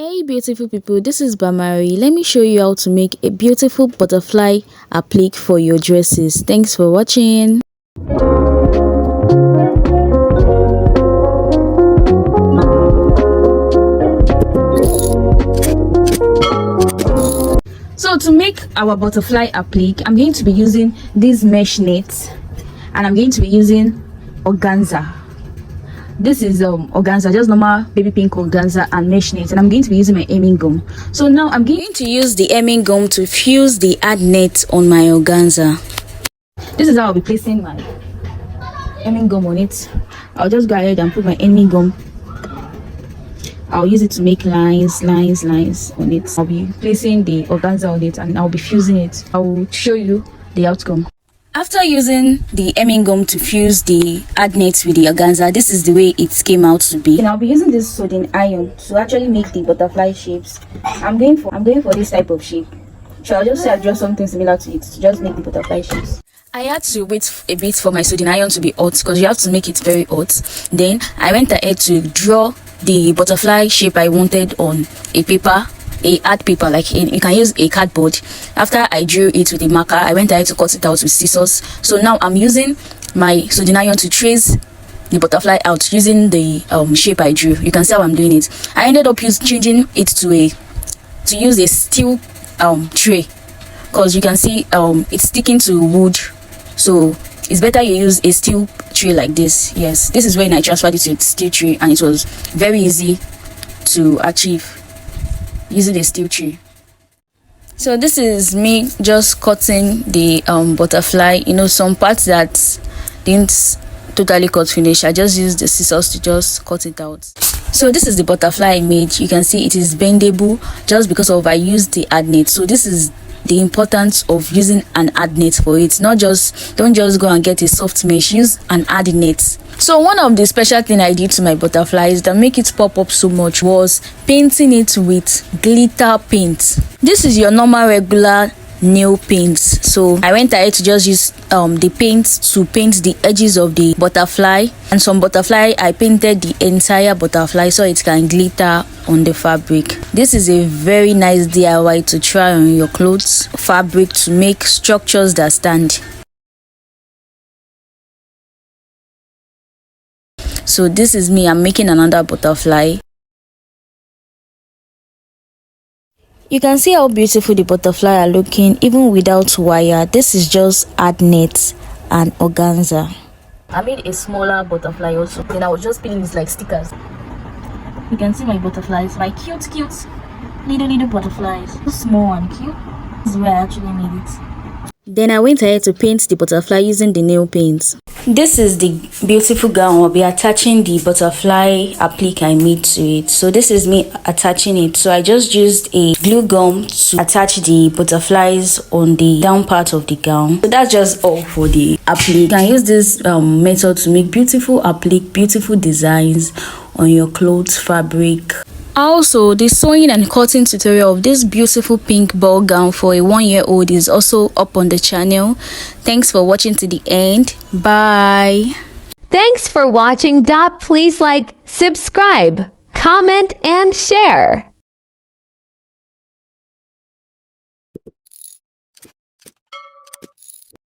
Hey beautiful people, this is Bamari. Let me show you how to make a beautiful butterfly applique for your dresses. Thanks for watching. So to make our butterfly applique, I'm going to be using these mesh nets and I'm going to be using organza. This is organza, just normal baby pink organza and mesh net, and I'm going to be using my hemming gum. So now I'm going to use the hemming gum to fuse the ad net on my organza. This is how I'll be placing my hemming gum on it. I'll just go ahead and put my hemming gum. I'll use it to make lines on it. I'll be placing the organza on it and I'll be fusing it. I will show you the outcome. After using the hemming gum to fuse the ad net with the organza, this is the way it came out to be. And I'll be using this soldering iron to actually make the butterfly shapes. I'm going for this type of shape. So I'll just say I draw something similar to it to just make the butterfly shapes. I had to wait a bit for my soldering iron to be hot because you have to make it very hot. Then I went ahead to draw the butterfly shape I wanted on a paper. A art paper, like you can use a cardboard. After I drew it with a marker, I went ahead to cut it out with scissors. So now I'm using my soldering iron to trace the butterfly out using the shape I drew. You can see how I'm doing it. I ended up changing it to use a steel tray because you can see it's sticking to wood, so it's better you use a steel tray like this. Yes, this is when I transferred it to a steel tray and it was very easy to achieve using a steel tray. So this is me just cutting the butterfly. You know, some parts that didn't totally cut finish, I just used the scissors to just cut it out. So this is the butterfly I made. You can see it is bendable just because of I used the ad net. So this is the importance of using an ad net for it. Don't just go and get a soft mesh, use an ad net. So one of the special thing I did to my butterflies that make it pop up so much was painting it with glitter paint. This is your normal regular nail paints. So I went ahead to just use the paint to paint the edges of the butterfly, and some butterfly I painted the entire butterfly so it can glitter on the fabric. This is a very nice DIY to try on your clothes fabric to make structures that stand. So this is me, I'm making another butterfly. You can see how beautiful the butterfly are looking even without wire. This is just ad net and organza. I made a smaller butterfly also. Then I was just pinning this like stickers. You can see my butterflies, my cute little butterflies. So small and cute. This is where I actually made it. Then I went ahead to paint the butterfly using the nail paint. This is the beautiful gown. I'll be attaching the butterfly applique I made to it. So this is me attaching it. So I just used a glue gum to attach the butterflies on the down part of the gown. So that's just all for the applique. You can use this method to make beautiful applique, beautiful designs on your clothes fabric. Also, the sewing and cutting tutorial of this beautiful pink ball gown for a 1-year-old is also up on the channel. Thanks for watching to the end. Bye. Thanks for watching. Please like, subscribe, comment, and share.